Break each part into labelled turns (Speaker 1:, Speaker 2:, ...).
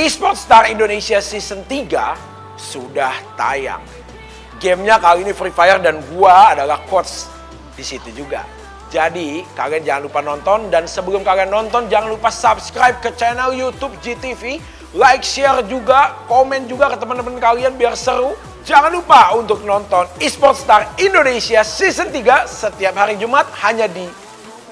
Speaker 1: Esports Star Indonesia Season 3 sudah tayang. Gamenya kali ini Free Fire dan gua adalah coach di situ juga. Jadi kalian jangan lupa nonton, dan sebelum kalian nonton jangan lupa subscribe ke channel YouTube GTV, like, share juga, komen juga ke teman-teman kalian biar seru. Jangan lupa untuk nonton Esports Star Indonesia Season 3 setiap hari Jumat hanya di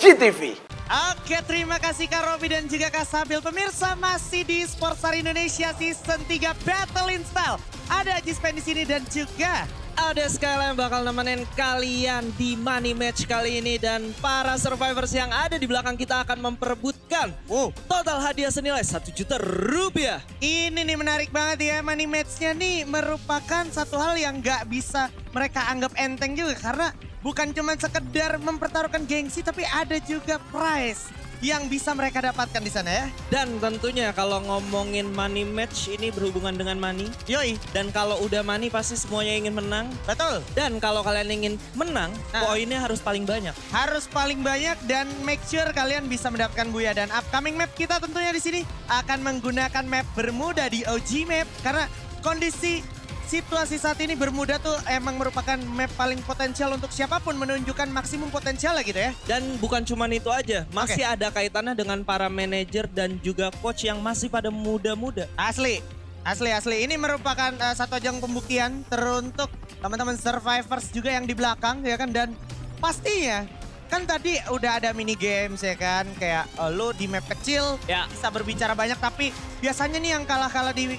Speaker 1: GTV.
Speaker 2: Oke, terima kasih Kak Robi dan juga Kak Sabil. Pemirsa, masih di Sportstar Indonesia Season 3 Battle in Style. Ada Jispen di sini dan juga
Speaker 3: ada Skyla yang bakal nemenin kalian di money match kali ini, dan para survivors yang ada di belakang kita akan memperebutkan total hadiah senilai 1 juta rupiah.
Speaker 2: Ini nih menarik banget ya, money match-nya nih merupakan satu hal yang nggak bisa mereka anggap enteng juga, karena bukan cuma sekedar mempertaruhkan gengsi, tapi ada juga prize yang bisa mereka dapatkan di sana ya.
Speaker 3: Dan tentunya kalau ngomongin money match ini berhubungan dengan money.
Speaker 2: Yoi.
Speaker 3: Dan kalau udah money pasti semuanya ingin menang.
Speaker 2: Betul.
Speaker 3: Dan kalau kalian ingin menang, poinnya harus paling banyak.
Speaker 2: Harus paling banyak dan make sure kalian bisa mendapatkan buya. Dan upcoming map kita tentunya di sini akan menggunakan map Bermuda di OG map, karena kondisi situasi saat ini Bermuda tuh emang merupakan map paling potensial untuk siapapun menunjukkan maksimum potensial lah gitu ya.
Speaker 3: Dan bukan cuma itu aja, masih ada kaitannya dengan para manajer dan juga coach yang masih pada muda-muda.
Speaker 2: Asli. Ini merupakan satu ajang pembuktian teruntuk teman-teman survivors juga yang di belakang ya kan. Dan pastinya kan tadi udah ada mini games ya kan, kayak lo di map kecil bisa berbicara banyak, tapi biasanya nih yang kalah-kalah di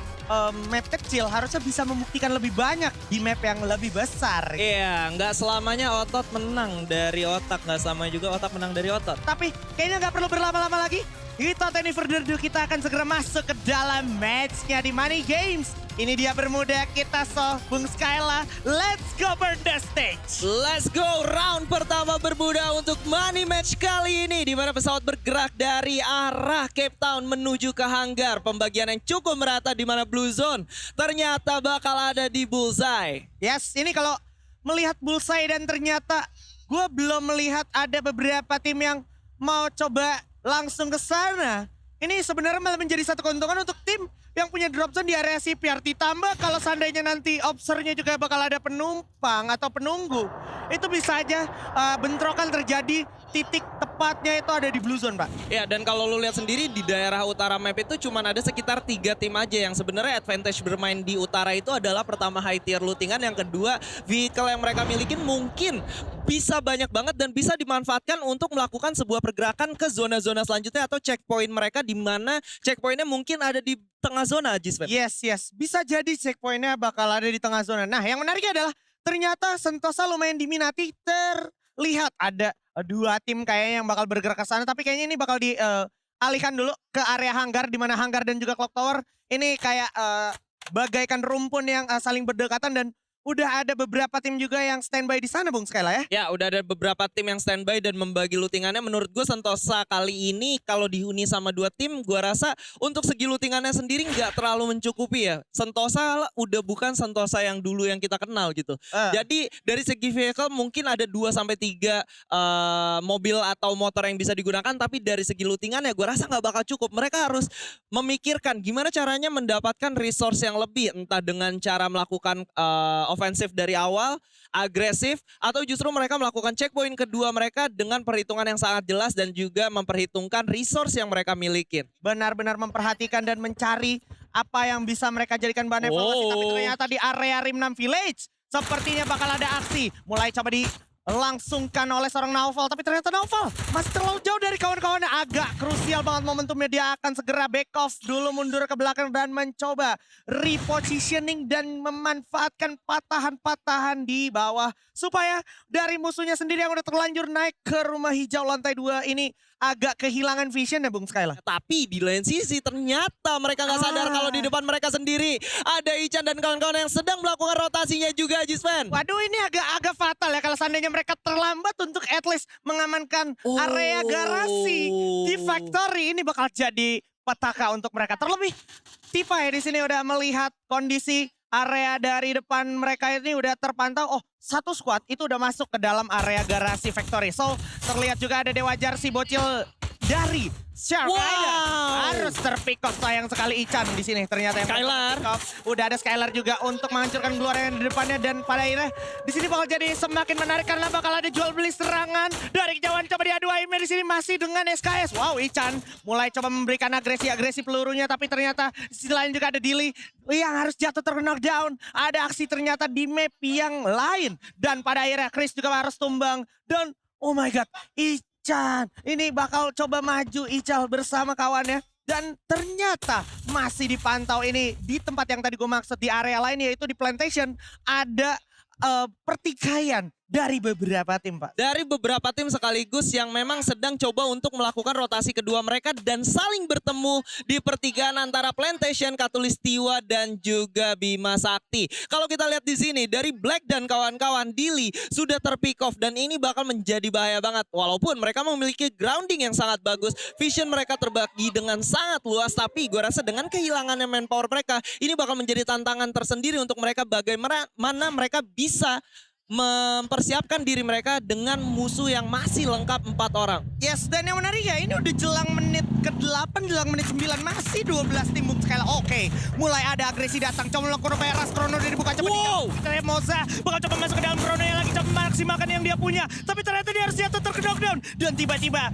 Speaker 2: map kecil harusnya bisa membuktikan lebih banyak di map yang lebih besar.
Speaker 3: Iya, nggak selamanya otot menang dari otak, nggak sama juga otak menang dari otot.
Speaker 2: Tapi kayaknya nggak perlu berlama-lama lagi. Without any further ado, kita akan segera masuk ke dalam matchnya di Money Games. Ini dia Bermuda, kita Bung Skyla. Let's go burn the stage.
Speaker 3: Let's go, round pertama Bermuda untuk money match kali ini, di mana pesawat bergerak dari arah Cape Town menuju ke hanggar. Pembagian yang cukup merata, di mana Blue Zone ternyata bakal ada di Bullseye.
Speaker 2: Yes, ini kalau melihat Bullseye dan ternyata gue belum melihat ada beberapa tim yang mau coba langsung ke sana. Ini sebenarnya malah menjadi satu keuntungan untuk tim yang punya drop zone di area CPR. Ditambah kalau seandainya nanti observernya juga bakal ada penumpang atau penunggu, itu bisa aja bentrokan terjadi. Titik tepatnya itu ada di Blue Zone, Pak.
Speaker 3: Ya, dan kalau lu lihat sendiri di daerah utara map itu cuman ada sekitar 3 tim aja yang sebenarnya advantage bermain di utara itu adalah pertama high tier lootingan, yang kedua vehicle yang mereka milikin mungkin bisa banyak banget dan bisa dimanfaatkan untuk melakukan sebuah pergerakan ke zona-zona selanjutnya atau checkpoint mereka, di mana checkpointnya mungkin ada di tengah zona, Jispen.
Speaker 2: Yes. Bisa jadi checkpointnya bakal ada di tengah zona. Nah, yang menariknya adalah ternyata Sentosa lumayan diminati. Terlihat ada 2 tim kayaknya yang bakal bergerak ke sana, tapi kayaknya ini bakal dialihkan dulu ke area hanggar, di mana hanggar dan juga clock tower ini kayak bagaikan rumpun yang saling berdekatan, dan udah ada beberapa tim juga yang standby di sana, Bung Skyla ya.
Speaker 3: Ya, udah ada beberapa tim yang standby dan membagi lootingannya. Menurut gue Sentosa kali ini kalau dihuni sama 2 tim, gue rasa untuk segi lootingannya sendiri nggak terlalu mencukupi ya. Sentosa udah bukan Sentosa yang dulu yang kita kenal gitu. Jadi dari segi vehicle mungkin ada 2-3 mobil atau motor yang bisa digunakan, tapi dari segi lootingannya gue rasa nggak bakal cukup. Mereka harus memikirkan gimana caranya mendapatkan resource yang lebih, entah dengan cara melakukan ofensif dari awal, agresif, atau justru mereka melakukan checkpoint kedua mereka dengan perhitungan yang sangat jelas dan juga memperhitungkan resource yang mereka milikin.
Speaker 2: Benar-benar memperhatikan dan mencari apa yang bisa mereka jadikan bahan evaluasi. Tapi ternyata di area Rimnam Village sepertinya bakal ada aksi. Mulai coba dilangsungkan oleh seorang Naufal, tapi ternyata Naufal masih terlalu jauh dari kawan-kawannya. Agak krusial banget momentumnya, dia akan segera back off dulu, mundur ke belakang dan mencoba repositioning dan memanfaatkan patahan-patahan di bawah supaya dari musuhnya sendiri yang udah terlanjur naik ke rumah hijau lantai 2 ini agak kehilangan vision ya, Bung Skyla.
Speaker 3: Tapi di lain sisi ternyata mereka nggak sadar kalau di depan mereka sendiri ada Ichan dan kawan-kawan yang sedang melakukan rotasinya juga, Jispen.
Speaker 2: Waduh, ini agak fatal ya kalau seandainya mereka terlambat untuk at least mengamankan area garasi di factory. Ini bakal jadi petaka untuk mereka. Terlebih Tifa ya di sini udah melihat kondisi area dari depan mereka ini udah terpantau. Oh, satu squad itu udah masuk ke dalam area garasi factory. So, terlihat juga ada Dewa Jar, si bocil dari Shark
Speaker 3: Wow.
Speaker 2: Rider. Harus terpick off, sayang sekali Ichan di sini. Ternyata yang
Speaker 3: Skylar.
Speaker 2: pick off. Udah ada Skylar juga untuk menghancurkan Gloria yang di depannya, dan pada akhirnya di sini bakal jadi semakin menarik karena bakal ada jual beli serangan dari kejauhan. Coba diadu aimnya di sini masih dengan SKS. Wow, Ichan mulai coba memberikan agresi pelurunya, tapi ternyata di sisi lain juga ada Dilly yang harus jatuh terknockdown. Ada aksi ternyata di map yang lain, dan pada akhirnya Chris juga harus tumbang. Dan oh my god, Ichan ini bakal coba maju Ical bersama kawannya. Dan ternyata masih dipantau ini di tempat yang tadi gue maksud, di area lain, yaitu di plantation. Ada pertikaian dari beberapa tim, Pak.
Speaker 3: Dari beberapa tim sekaligus yang memang sedang coba untuk melakukan rotasi kedua mereka dan saling bertemu di pertigaan antara Plantation, Katulistiwa dan juga Bima Sakti. Kalau kita lihat di sini dari Black dan kawan-kawan, Dilly sudah terpick off dan ini bakal menjadi bahaya banget. Walaupun mereka memiliki grounding yang sangat bagus, vision mereka terbagi dengan sangat luas, tapi gue rasa dengan kehilangannya manpower mereka, ini bakal menjadi tantangan tersendiri untuk mereka bagaimana mereka bisa mempersiapkan diri mereka dengan musuh yang masih lengkap 4 orang.
Speaker 2: Yes, dan yang menarik ya, ini udah jelang menit ke-8, jelang menit 9, masih 12 tim boom sekali. Oke, mulai ada agresi datang, coba melakukan Peras, Chrono dari dibuka, coba diganti Moza, bakal coba masuk ke dalam Chrono yang lagi coba maksimalkan yang dia punya, tapi ternyata dia harus jatuh terknockdown, dan tiba-tiba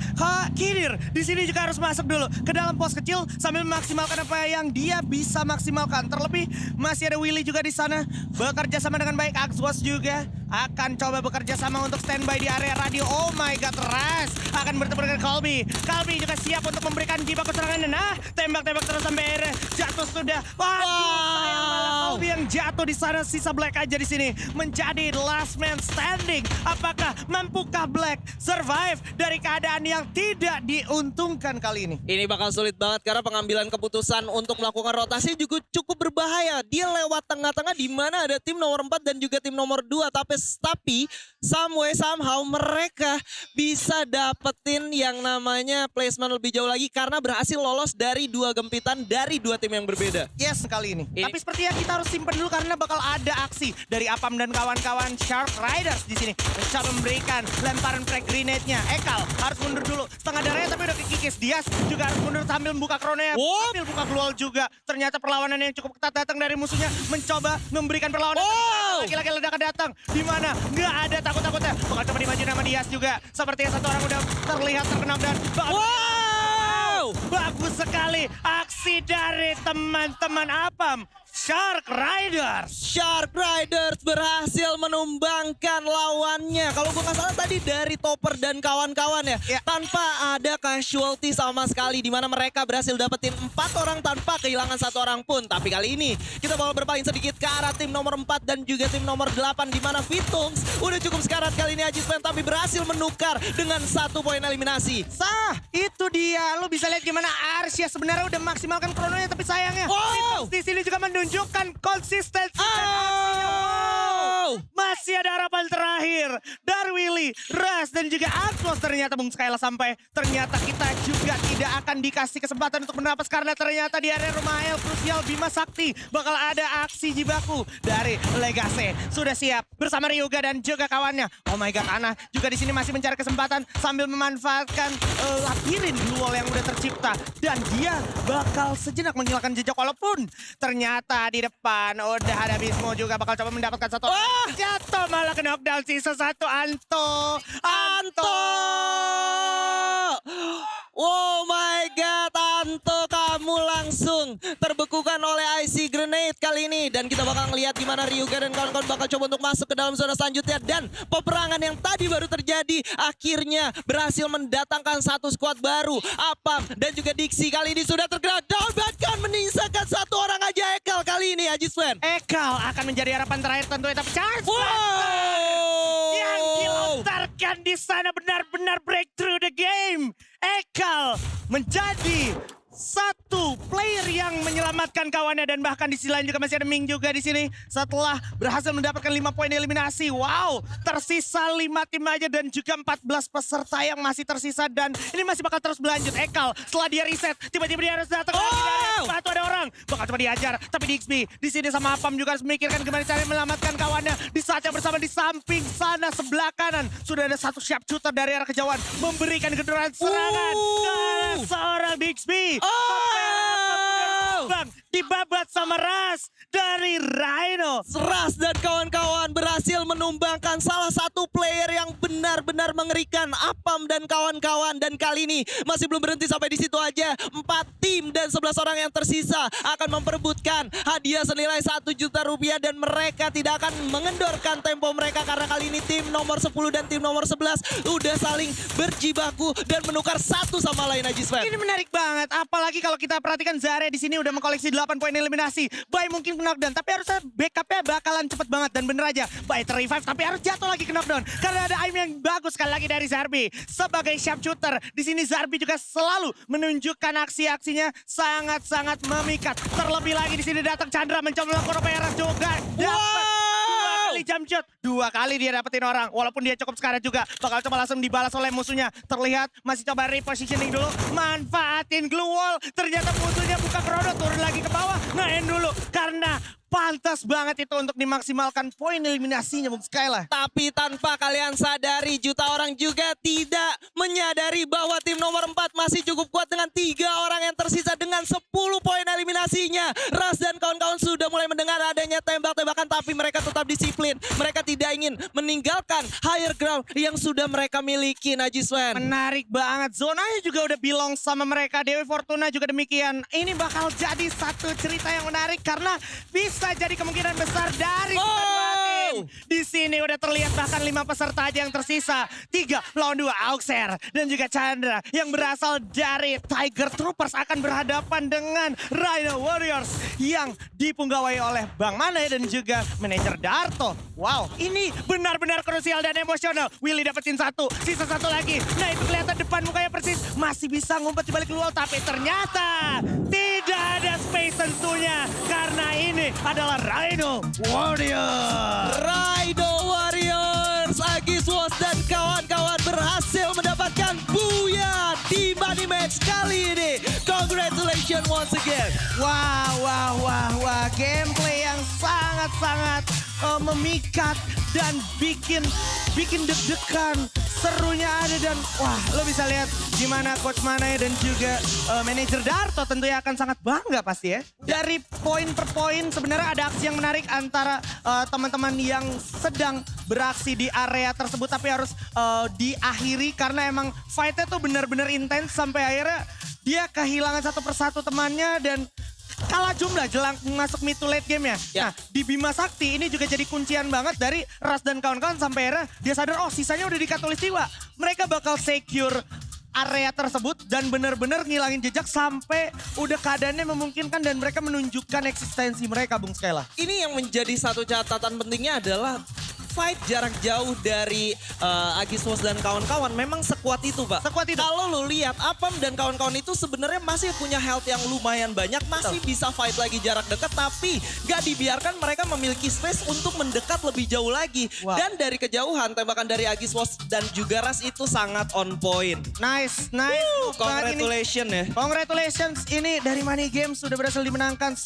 Speaker 2: Kirir di sini juga harus masuk dulu ke dalam pos kecil sambil memaksimalkan apa yang dia bisa maksimalkan. Terlebih masih ada Willy juga di sana, bekerja sama dengan baik. Axwas juga akan coba bekerja sama untuk standby di area radio. Oh my god, Ras akan bertemu dengan Colby. Colby juga siap untuk memberikan Gibaku serangan. Nah, tembak-tembak terus sampai akhirnya jatuh sudah. Sayang malah Colby yang jatuh di sana. Sisa Black aja di sini menjadi last man standing. Apakah mampukah Black survive dari keadaan yang tidak diuntungkan kali ini?
Speaker 3: Ini bakal sulit banget karena pengambilan keputusan untuk melakukan rotasi juga cukup berbahaya. Dia lewat tengah-tengah di mana ada tim nomor 4 dan juga tim nomor 2. Tapi somehow mereka bisa dapetin yang namanya placement lebih jauh lagi karena berhasil lolos dari 2 gempitan dari 2 tim yang berbeda.
Speaker 2: Yes, kali ini. Tapi sepertinya kita harus simpen dulu karena bakal ada aksi dari Apam dan kawan-kawan Shark Riders di sini. Mencoba memberikan lemparan frag grenade-nya. Ekal harus mundur dulu. Setengah darahnya tapi udah kikis. Dias juga harus mundur sambil membuka Chrono-nya. Sambil buka Glual juga. Ternyata perlawanan yang cukup ketat datang dari musuhnya. Mencoba memberikan perlawanan. Lagi-lagi ledakan datang. Di mana nggak ada takut-takutnya. Bakal coba dimaju nama Dias juga. Sepertinya satu orang udah terlihat terkena dan bagus sekali aksi dari teman-teman Apam. Shark Riders.
Speaker 3: Shark Riders berhasil menumbangkan lawannya. Kalau gue nggak salah tadi dari Topper dan kawan-kawan ya. Tanpa ada casualty sama sekali. Di mana mereka berhasil dapetin 4 orang tanpa kehilangan 1 orang pun. Tapi kali ini kita bakal berpaling sedikit ke arah tim nomor 4 dan juga tim nomor 8. Di mana Vitungs udah cukup sekarat kali ini Ajisman. Tapi berhasil menukar dengan 1 poin eliminasi.
Speaker 2: Itu dia. Lo bisa lihat gimana Arsya sebenarnya udah maksimalkan Chrono-nya. Tapi sayangnya Vitungs di sini juga menunjukkan konsistensi dan aksinya. Masih ada harapan terakhir dari Willy, Ras dan juga Axlos. Ternyata Bung Skyla sampai ternyata kita juga tidak akan dikasih kesempatan untuk menapas karena ternyata di area rumah El krusial Bima Sakti bakal ada aksi Jibaku dari Legacy. Sudah siap bersama Ryuga dan juga kawannya. Oh my god, Ana juga di sini masih mencari kesempatan sambil memanfaatkan labirin Glual yang udah tercipta dan dia bakal sejenak menghilangkan jejak walaupun ternyata di depan udah ada Bismo juga bakal coba mendapatkan satu. Jatuh malah ke knockdown, sisa 1 Anto.
Speaker 3: Oh my god, Anto, kamu langsung terbekukan oleh IC Grenade kali ini. Dan kita bakal ngeliat gimana Ryuga dan kawan-kawan bakal coba untuk masuk ke dalam zona selanjutnya. Dan peperangan yang tadi baru terjadi akhirnya berhasil mendatangkan 1 squad baru. Apam dan juga Dixie kali ini sudah terkena down, bahkan menyisakan 1 orang aja Ekal kali ini, Ajisman.
Speaker 2: Ekal akan menjadi harapan terakhir tentunya, tapi Charles yang dilontarkan di sana benar-benar breakthrough the game. Ekal menjadi satu player yang menyelamatkan kawannya dan bahkan di sisi lain juga masih ada Ming juga di sini setelah berhasil mendapatkan 5 poin eliminasi. Wow, tersisa 5 tim aja dan juga 14 peserta yang masih tersisa dan ini masih bakal terus berlanjut. Ekal setelah dia reset tiba-tiba dia harus datang lagi dari batu ada orang bakal coba diajar tapi Dixby di sini sama Apam juga harus memikirkan gimana cara menyelamatkan kawannya di saat yang bersama di samping sana sebelah kanan sudah ada satu sharpshooter dari arah kejauhan memberikan gendoran serangan ke seorang Dixby. Bang, dibabat sama Ras dari Rhino.
Speaker 3: Ras dan kawan-kawan berhasil menumbangkan salah satu player yang benar-benar mengerikan, Apam dan kawan-kawan. Dan kali ini masih belum berhenti sampai di situ aja. 4 tim dan 11 orang yang tersisa akan memperebutkan hadiah senilai 1 juta rupiah dan mereka tidak akan mengendorkan tempo mereka karena kali ini tim nomor 10 dan tim nomor 11 udah saling berjibaku dan menukar satu sama lain aja, Sven.
Speaker 2: Ini menarik banget, apalagi kalau kita perhatikan Zare di sini udah mengkoleksi 8 poin eliminasi. Bay mungkin knockdown, tapi harusnya backupnya bakalan cepet banget dan bener aja. Bay ter-revive tapi harus jatuh lagi ke knockdown karena ada aim yang bagus sekali lagi dari Zarbi sebagai sharpshooter. Di sini Zarbi juga selalu menunjukkan aksi-aksinya sangat-sangat memikat. Terlebih lagi di sini datang Chandra mencoba melakukan PR juga. Dapat jump shot 2 kali dia dapetin orang walaupun dia cukup sekarat juga bakal coba langsung dibalas oleh musuhnya. Terlihat masih coba repositioning dulu manfaatin glue wall ternyata musuhnya buka Krono turun lagi ke bawah nge-end dulu karena pantas banget itu untuk dimaksimalkan poin eliminasinya Bung Skyla.
Speaker 3: Tapi tanpa kalian sadari, juta orang juga tidak menyadari bahwa tim nomor 4 masih cukup kuat dengan 3 orang yang tersisa dengan 10 poin eliminasinya. Ras dan kawan-kawan sudah mulai mendengar adanya tembak-tembakan tapi mereka tetap disiplin. Mereka tidak ingin meninggalkan higher ground yang sudah mereka miliki, Najiswan.
Speaker 2: Menarik banget, zonanya juga udah belong sama mereka. Dewi Fortuna juga demikian. Ini bakal jadi satu cerita yang menarik karena bisa jadi kemungkinan besar dari kedua tim. Di sini udah terlihat bahkan 5 peserta aja yang tersisa. 3 lawan 2 Auxer dan juga Chandra yang berasal dari Tiger Troopers akan berhadapan dengan Rhino Warriors yang dipunggawai oleh Bang Mane dan juga manajer Darto. Wow, ini benar-benar krusial dan emosional. Willy dapetin 1, sisa 1 lagi. Nah itu kelihatan depan mukanya persis masih bisa ngumpet di balik wall tapi ternyata tidak ada space tentunya karena ini adalah Rhino Warriors.
Speaker 3: Rhino Warriors, Agiswos dan kawan-kawan berhasil mendapatkan Booyah di money match kali ini. Congratulations once again.
Speaker 2: Wah, gameplay yang sangat-sangat memikat dan bikin deg-degan. Serunya ada dan wah lo bisa lihat gimana Coach Mane dan juga manajer Darto tentunya akan sangat bangga pasti ya. Dari poin per poin sebenarnya ada aksi yang menarik antara teman-teman yang sedang beraksi di area tersebut tapi harus diakhiri karena emang fight-nya tuh benar-benar intens sampai akhirnya dia kehilangan satu persatu temannya dan kalah jumlah jelang masuk mid to late game ya. Nah di Bima Sakti ini juga jadi kuncian banget dari Ras dan kawan-kawan sampai akhirnya dia sadar oh sisanya udah di Katulistiwa. Mereka bakal secure area tersebut dan benar-benar ngilangin jejak sampai udah keadaannya memungkinkan dan mereka menunjukkan eksistensi mereka Bung Skyla.
Speaker 3: Ini yang menjadi satu catatan pentingnya adalah fight jarak jauh dari Agiswos dan kawan-kawan memang sekuat itu, Pak.
Speaker 2: Sekuat itu.
Speaker 3: Kalau lu lihat Apam dan kawan-kawan itu sebenarnya masih punya health yang lumayan banyak, masih bisa fight lagi jarak dekat, tapi gak dibiarkan mereka memiliki space untuk mendekat lebih jauh lagi.
Speaker 2: Wow.
Speaker 3: Dan dari kejauhan tembakan dari Agiswos dan juga Ras itu sangat on point.
Speaker 2: Nice.
Speaker 3: Congratulations ya.
Speaker 2: Congratulations ini dari Money Games sudah berhasil dimenangkan.